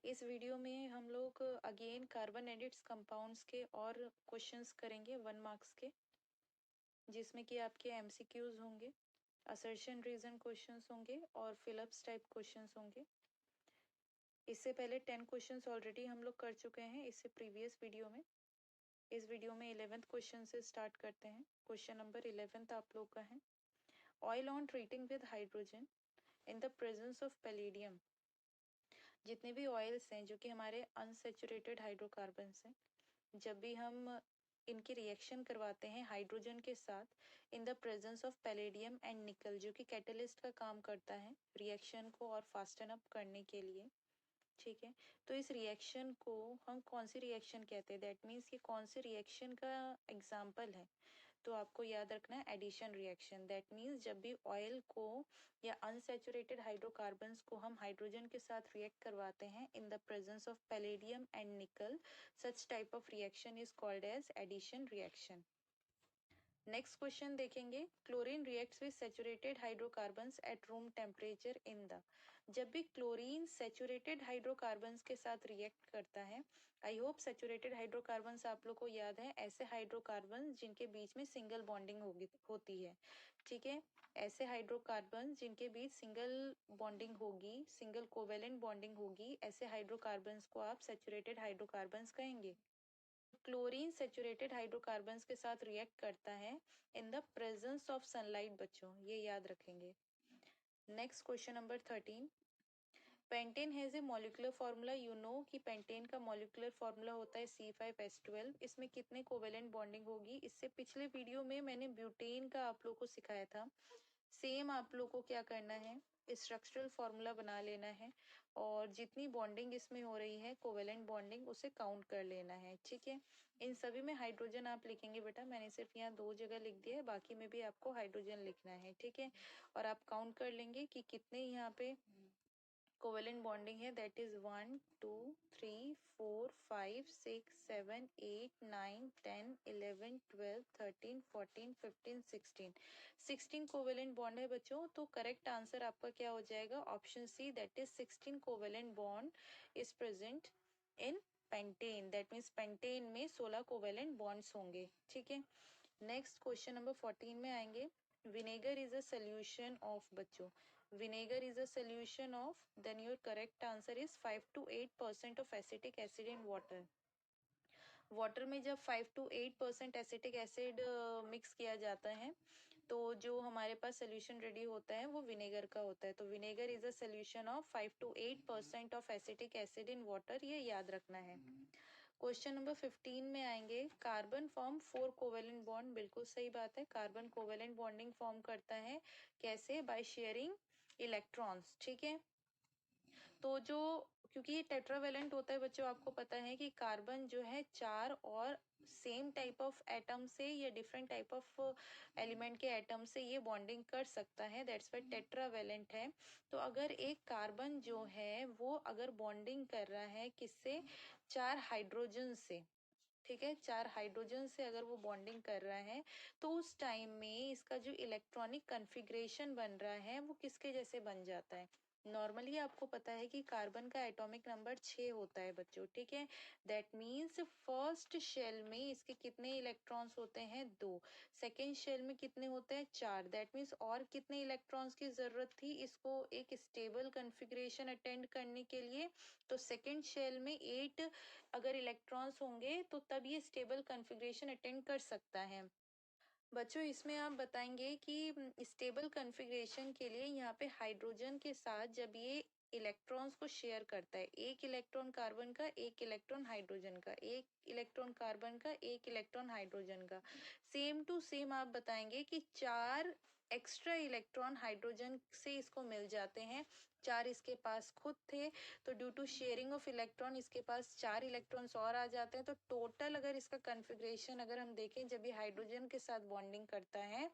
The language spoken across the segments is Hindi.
इस वीडियो में हम लोग अगेन कार्बन एडिट्स कंपाउंड्स के और क्वेश्चंस करेंगे 1 मार्क्स के, जिसमें कि आपके एमसीक्यूज होंगे, असर्शन रीजन क्वेश्चंस होंगे और फिलअप्स टाइप क्वेश्चंस होंगे। इससे पहले 10 क्वेश्चंस ऑलरेडी हम लोग कर चुके हैं इससे प्रीवियस वीडियो में। इस वीडियो में 11th क्वेश्चन से स्टार्ट करते हैं। क्वेश्चन नंबर 11 आप लोग का है, oil on treating with hydrogen in the presence of palladium. जितने भी ऑयल्स हैं जो कि हमारे अनसेचुरेटेड हाइड्रोकार्बन्स हैं, जब भी हम इनकी रिएक्शन करवाते हैं हाइड्रोजन के साथ इन the presence of palladium and निकल, जो कि कैटलिस्ट का काम करता है रिएक्शन को और फास्टन अप करने के लिए, ठीक है। तो इस रिएक्शन को हम कौन सी रिएक्शन कहते हैं, दैट मीन्स ये कौन सी रिएक्शन का एग्जाम्पल है। तो आपको याद रखना है एडिशन रिएक्शन। दैट मीन्स जब भी ऑयल को या अनसैचुरेटेड हाइड्रोकार्बन्स को हम हाइड्रोजन के साथ रिएक्ट करवाते हैं in the presence of palladium and nickel, such type of reaction is called as addition reaction. Next question देखेंगे, chlorine reacts with saturated hydrocarbons at room temperature in the. जब भी क्लोरीन सैचुरेटेड हाइड्रोकार्बन्स के साथ रिएक्ट करता है, आई होप सैचुरेटेड हाइड्रोकार्बन्स आप लोग को याद है, ऐसे हाइड्रोकार्बन्स जिनके बीच में सिंगल बॉन्डिंग होती है, ठीक है। ऐसे हाइड्रोकार्बन्स जिनके बीच सिंगल बॉन्डिंग होगी, सिंगल कोवेलेंट बॉन्डिंग होगी, ऐसे हाइड्रोकार्बन्स को आप सैचुरेटेड हाइड्रोकार्बन्स कहेंगे। क्लोरीन सैचुरेटेड हाइड्रोकार्बन्स के साथ रिएक्ट करता है इन द प्रेजेंस ऑफ सनलाइट, बच्चों ये याद रखेंगे। Next question number 13, pentane has a molecular formula. You know कि पेंटेन का मॉलिक्यूलर फॉर्मूला होता है C5H12। इसमें कितने कोवेलेंट बॉन्डिंग होगी, इससे पिछले वीडियो में मैंने ब्यूटेन का आप लोग को सिखाया था। सेम आप लोग को क्या करना है, स्ट्रक्चरल फॉर्मूला बना लेना है और जितनी बॉन्डिंग इसमें हो रही है कोवेलेंट बॉन्डिंग, उसे काउंट कर लेना है, ठीक है। इन सभी में हाइड्रोजन आप लिखेंगे बेटा, मैंने सिर्फ यहाँ 2 जगह लिख दिया है, बाकी में भी आपको हाइड्रोजन लिखना है, ठीक है। और आप काउंट कर लेंगे कि कितने यहाँ पे कोवेलेंट बॉन्डिंग है, दैट इज 1 2 3 4 5 6 7 8 9 10 11 12 13 14 15 16 कोवेलेंट बॉन्ड है बच्चों। तो करेक्ट आंसर आपका क्या हो जाएगा, option C, that is 16 covalent bond is present in pentane. That means pentane में 16 कोवेलेंट बॉन्ड्स होंगे, ठीक है। नेक्स्ट क्वेश्चन नंबर 14 में आएंगे, vinegar is a solution of, बच्चों vinegar is a solution of, then your correct answer is 5 to 8% of acetic acid in water. Water में जब 5 to 8% एसिटिक एसिड मिक्स किया जाता है, तो जो हमारे पास सोल्यूशन रेडी होता है वो विनेगर का होता है। तो vinegar is a solution of 5 to 8% of acetic acid in water, ये याद रखना है। क्वेश्चन नंबर 15 में आएंगे, कार्बन फॉर्म 4 कोवेलेंट बॉन्ड। बिल्कुल सही बात है, कार्बन कोवेलेंट बॉन्डिंग फॉर्म करता है, कैसे, बाय शेयरिंग इलेक्ट्रॉन्स, ठीक है। तो जो, क्योंकि ये टेट्रावेलेंट होता है बच्चों, आपको पता है कि कार्बन जो है 4 और सेम टाइप ऑफ एटम से या डिफरेंट टाइप ऑफ एलिमेंट के एटम से ये बॉन्डिंग कर सकता है, दैट्स व्हाई टेट्रावेलेंट है। तो अगर एक कार्बन जो है वो अगर बॉन्डिंग कर रहा है किससे, 4 हाइड्रोजन से, ठीक है, 4 हाइड्रोजन से अगर वो बॉन्डिंग कर रहा है, तो उस टाइम में इसका जो इलेक्ट्रॉनिक कन्फिग्रेशन बन रहा है वो किसके जैसे बन जाता है। नॉर्मली आपको पता है कि कार्बन का एटॉमिक नंबर 6 होता है बच्चों, ठीक है। दैट मीन्स फर्स्ट शेल में इसके कितने इलेक्ट्रॉन्स होते हैं, 2। सेकेंड शेल में कितने होते हैं, 4। दैट मीन्स और कितने इलेक्ट्रॉन्स की जरूरत थी इसको एक स्टेबल कन्फिग्रेशन अटेंड करने के लिए, तो सेकेंड शेल में 8 अगर इलेक्ट्रॉन्स होंगे तो तब ये स्टेबल कॉन्फ़िगरेशन अटेंड कर सकता है। बच्चों इसमें आप बताएंगे कि स्टेबल कॉन्फ़िगरेशन के लिए यहाँ पे हाइड्रोजन के साथ जब ये इलेक्ट्रॉन्स को शेयर करता है, एक इलेक्ट्रॉन कार्बन का, एक इलेक्ट्रॉन हाइड्रोजन का, एक इलेक्ट्रॉन कार्बन का, एक इलेक्ट्रॉन हाइड्रोजन का, सेम टू सेम आप बताएंगे कि 4 एक्स्ट्रा इलेक्ट्रॉन हाइड्रोजन से इसको मिल जाते हैं, 4 इसके पास खुद थे, तो due to sharing of electron इसके पास 4 इलेक्ट्रॉन्स और आ जाते हैं। तो टोटल अगर इसका कॉन्फ़िगरेशन अगर हम देखें जब ये हाइड्रोजन के साथ बॉन्डिंग करता है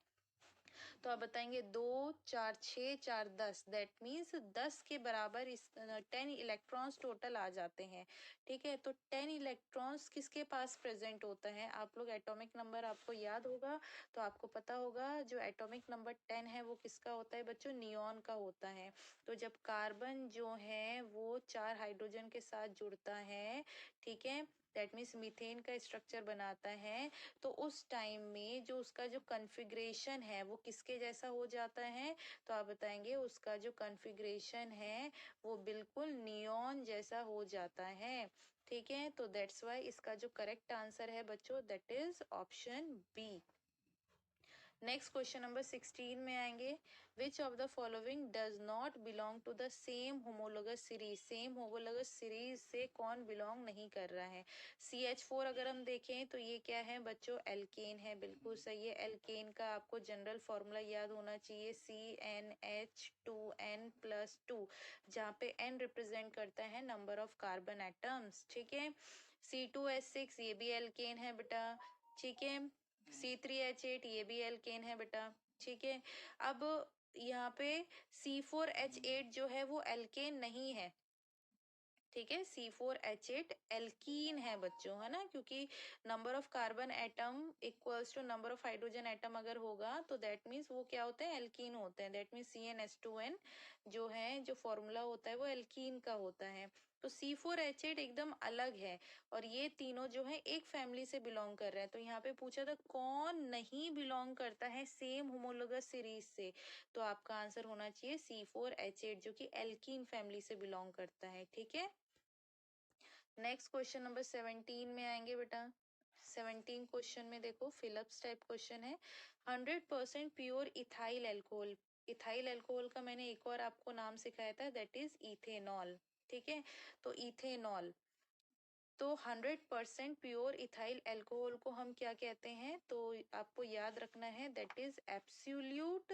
तो आप बताएंगे 2 4 6 4 10, दैट मीन्स 10 के बराबर इस 10 इलेक्ट्रॉन्स टोटल आ जाते हैं। ठीक है, तो 10 इलेक्ट्रॉन्स किसके पास प्रेजेंट होता है? आप लोग एटॉमिक नंबर आपको याद होगा तो आपको पता होगा जो एटॉमिक नंबर 10 है वो किसका होता है बच्चों? नियॉन का होता है। तो जब कार्बन जो है वो 4 हाइड्रोजन के साथ जुड़ता है, ठीक है, दैट मीन्स मीथेन का स्ट्रक्चर बनाता है, तो उस टाइम में जो उसका जो कॉन्फ़िगरेशन है वो किसके जैसा हो जाता है? तो आप बताएंगे उसका जो कॉन्फ़िगरेशन है वो बिल्कुल नियॉन जैसा हो जाता है। ठीक है, तो दैट्स वाई इसका जो करेक्ट आंसर है बच्चों that is option B. Next question number 16 में आएंगे। Which of the following does not belong to the same homologous series? Same homologous series से कौन बिलोंग नहीं कर रहा है? CH4 अगर हम देखें तो ये क्या है बच्चों? एल्केन है, बिल्कुल सही है। एल्केन का आपको जनरल फॉर्मूला याद होना चाहिए, CnH2n+2, जहाँ पे n रिप्रेजेंट करता है नंबर ऑफ कार्बन एटम्स। ठीक है, C2H6 ये भी एल्केन है बेटा। ठीक है, C3H8 ये भी एल्केन है बेटा। ठीक है, अब यहाँ पे C4H8 जो है वो एल्केन नहीं है। ठीक है, C4H8 एल्कीन है बच्चों, है ना, क्योंकि number of carbon atom equals to number of hydrogen atom अगर होगा तो दैट मीन्स वो क्या होते हैं? एल्कीन होते हैं। दैट मीन्स CnH2n जो है जो फॉर्मूला होता है वो एल्कीन का होता है। तो C4H8 एकदम अलग है और ये तीनों जो है एक फैमिली से बिलोंग कर रहे हैं। तो यहाँ पे पूछा था कौन नहीं बिलोंग करता है सेम होमोलोगस सीरीज से, तो आपका आंसर होना चाहिए C4H8 जो कि एल्कीन फैमिली से बिलोंग करता है। ठीक है, नेक्स्ट क्वेश्चन नंबर 17 में आएंगे बेटा। 17 क्वेश्चन में देखो फिलिप्स टाइप क्वेश्चन है। 100% pure ethyl alcohol, ethyl alcohol का मैंने एक और आपको नाम सिखाया था दैट इज इथेनॉल। ठीक है, तो इथेनॉल, तो 100% प्योर इथाइल एल्कोहल को हम क्या कहते हैं? तो आपको याद रखना है दैट इज एब्सोल्यूट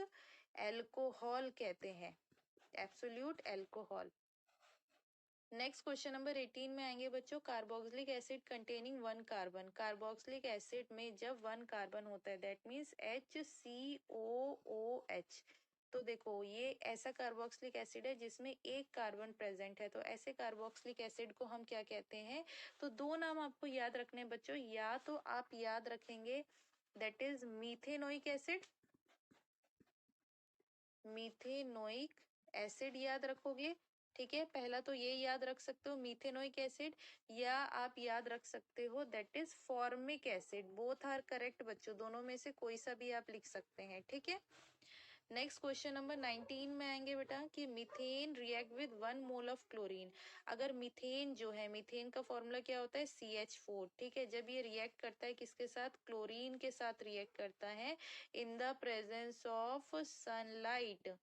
एल्कोहल कहते हैं, absolute alcohol. Next question number 18 में आएंगे बच्चों। Carboxylic acid containing 1 carbon, carboxylic acid में जब 1 कार्बन होता है दैट मीन्स HCOOH। तो देखो ये ऐसा कार्बोक्सिलिक एसिड है जिसमें एक कार्बन प्रेजेंट है, तो ऐसे कार्बोक्सिलिक एसिड को हम क्या कहते हैं? तो दो नाम आपको याद रखने हैं बच्चों, या तो आप याद रखेंगे that is methanoic acid, methanoic acid याद रखोगे। ठीक है, पहला तो ये याद रख सकते हो मीथेनोइक एसिड, या आप याद रख सकते हो that is formic acid. Both are correct बच्चों, दोनों में से कोई सा भी आप लिख सकते हैं। ठीक है, नेक्स्ट क्वेश्चन नंबर 19 में आएंगे बेटा कि methane react with 1 mole of chlorine. अगर मीथेन जो है, मीथेन का फॉर्मूला क्या होता है? CH4। ठीक है, जब ये रिएक्ट करता है किसके साथ? क्लोरीन के साथ रिएक्ट करता है इन the presence of sunlight,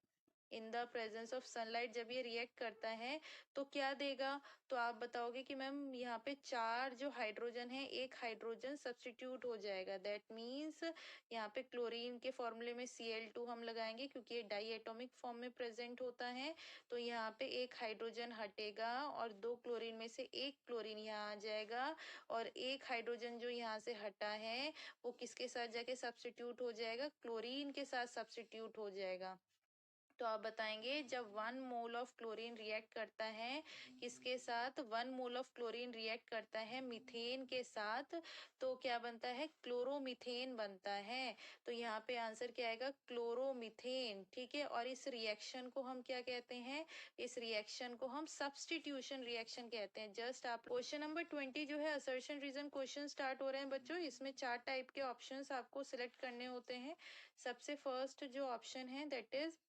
in the presence of sunlight जब ये रिएक्ट करता है तो क्या देगा? तो आप बताओगे कि मैम यहाँ पे 4 जो हाइड्रोजन है, एक हाइड्रोजन सब्स्टिट्यूट हो जाएगा। दैट मीन्स यहाँ पे क्लोरीन के फॉर्मूले में Cl2 हम लगाएंगे क्योंकि ये डाई एटॉमिक फॉर्म में प्रेजेंट होता है, तो यहाँ पे एक हाइड्रोजन हटेगा और 2 क्लोरीन में से एक क्लोरीन यहाँ आ जाएगा, और एक हाइड्रोजन जो यहाँ से हटा है वो किसके साथ जाके सब्स्टिट्यूट हो जाएगा? क्लोरीन के साथ सब्स्टिट्यूट हो जाएगा। तो आप बताएंगे जब 1 मोल ऑफ क्लोरीन रिएक्ट करता है किसके साथ? 1 मोल ऑफ क्लोरीन रिएक्ट करता है मीथेन के साथ, तो क्या बनता है? क्लोरोमीथेन बनता है। तो यहाँ पे आंसर क्या आएगा? क्लोरोमीथेन। ठीक है, और इस रिएक्शन को हम क्या कहते हैं? इस रिएक्शन को हम सब्स्टिट्यूशन रिएक्शन कहते हैं। जस्ट आप क्वेश्चन नंबर 20 जो है असर्शन रीजन क्वेश्चन स्टार्ट हो रहे हैं बच्चों। इसमें 4 टाइप के ऑप्शंस आपको सिलेक्ट करने होते हैं। सबसे फर्स्ट जो ऑप्शन है दैट इज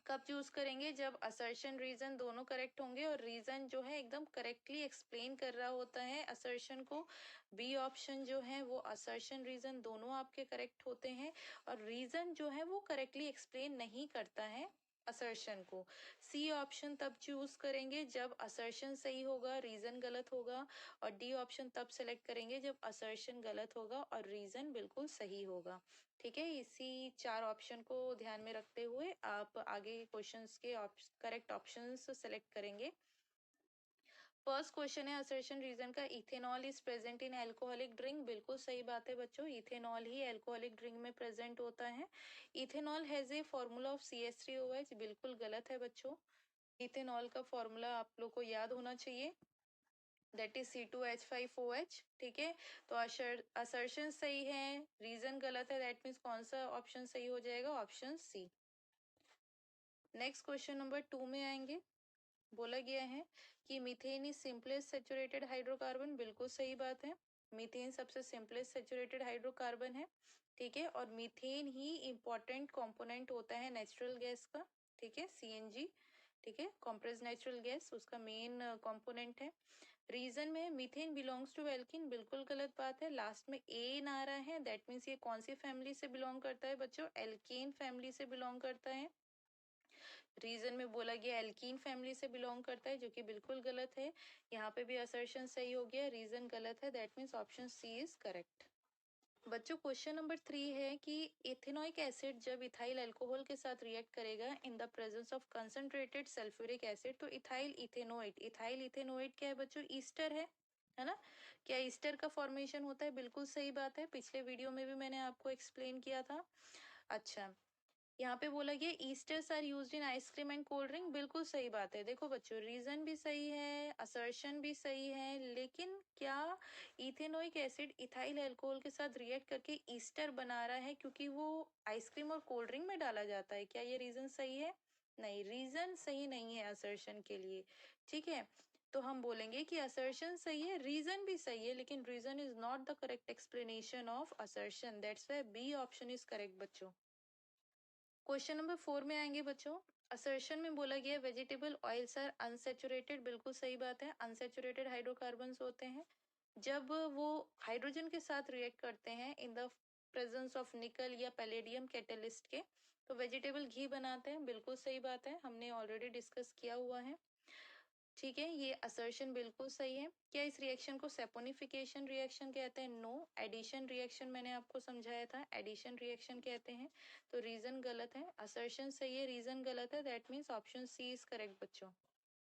कब चूज करेंगे? जब असर्शन रीजन दोनों करेक्ट होंगे और रीजन जो है एकदम करेक्टली एक्सप्लेन कर रहा होता है असर्शन को। बी ऑप्शन जो है वो असर्शन रीजन दोनों आपके करेक्ट होते हैं और रीजन जो है वो करेक्टली एक्सप्लेन नहीं करता है असर्शन को। सी ऑप्शन तब चूज करेंगे जब असर्शन सही होगा, रीजन गलत होगा, और डी ऑप्शन तब सेलेक्ट करेंगे जब असर्शन गलत होगा और रीजन बिल्कुल सही होगा। ठीक है, इसी 4 ऑप्शन को ध्यान में रखते हुए आप आगे क्वेश्चंस के करेक्ट ऑप्शंस सेलेक्ट करेंगे। फर्स्ट क्वेश्चन है असर्शन रीजन का, ethanol is present in alcoholic drink. बिल्कुल सही बात है बच्चों, इथेनॉल ही एल्कोहलिक ड्रिंक में प्रेजेंट होता है। Ethanol has a formula of CH3OH। बिल्कुल गलत है बच्चों, इथेनॉल का फॉर्मूला आप लोग को याद होना चाहिए, दैट इज C2H5OH। ठीक है, तो असर्शन सही है, रीजन गलत है, दैट मीन्स कौन सा ऑप्शन सही हो जाएगा, option C. Next question number 2 में आएंगे। बोला गया है कि methane is simplest saturated hydrocarbon. बिल्कुल सही बात है, मीथेन सबसे सिंपलेस्ट सेचुरेटेड हाइड्रोकार्बन है। ठीक है, और मीथेन ही इंपॉर्टेंट कंपोनेंट होता है नेचुरल गैस का। ठीक है, CNG, ठीक है, कंप्रेस्ड नेचुरल गैस उसका मेन कंपोनेंट है। रीजन में मीथेन बिलोंग्स टू एल्किन। बिल्कुल गलत बात है, लास्ट में एन आ रहा है, दैट मीन्स ये कौन सी फैमिली से बिलोंग करता है बच्चों, एल्केन फैमिली से बिलोंग करता है। रीजन में बोला गया एल्कीन फैमिली से बिलोंग करता है, जो कि बिल्कुल गलत है। यहाँ पे भी असर्शन सही हो गया, रीजन गलत है, that means option C is correct. बच्चों क्वेश्चन नंबर 3 है कि इथेनोइक एसिड जब इथाइल अल्कोहल के साथ रिएक्ट करेगा in the presence of concentrated sulphuric acid, तो इथाइल इथेनोइट क्या है बच्चों, ईस्टर है ना। क्या ईस्टर का फॉर्मेशन होता है, बिल्कुल सही बात है, पिछले वीडियो में भी मैंने आपको एक्सप्लेन किया था। अच्छा, यहाँ पे बोला गया esters are used in ice cream and cold drink. बिल्कुल सही बात है, देखो बच्चों रीजन भी सही है, असर्शन भी सही है, लेकिन क्या इथेनोइक एसिड इथाइल अल्कोहल के साथ रिएक्ट करके ईस्टर बना रहा है क्योंकि वो आइसक्रीम और कोल्ड ड्रिंक में डाला जाता है, क्या ये रीजन सही है, नहीं, रीजन सही नहीं है असर्शन के लिए। ठीक है, तो हम बोलेंगे कि असर्शन सही है, रीजन भी सही है, लेकिन reason is not the correct explanation of assertion, that's why B option is correct बच्चों। क्वेश्चन नंबर 4 में आएंगे बच्चों। असर्शन में बोला गया वेजिटेबल ऑयल्स आर अनसेचुरेटेड। बिल्कुल सही बात है, अनसेचुरेटेड हाइड्रोकार्बन्स होते हैं जब वो हाइड्रोजन के साथ रिएक्ट करते हैं इन द प्रेजेंस ऑफ निकल या पैलेडियम कैटलिस्ट के, तो वेजिटेबल घी बनाते हैं। बिल्कुल सही बात है, हमने ऑलरेडी डिस्कस किया हुआ है। ठीक है, ये असर्शन बिल्कुल सही है। क्या इस रिएक्शन को सेपोनिफिकेशन रिएक्शन कहते हैं, नो। एडिशन रिएक्शन मैंने आपको समझाया था, एडिशन रिएक्शन कहते हैं, तो रीजन गलत है, असर्शन सही है, रीजन गलत है, that means option C is correct बच्चों।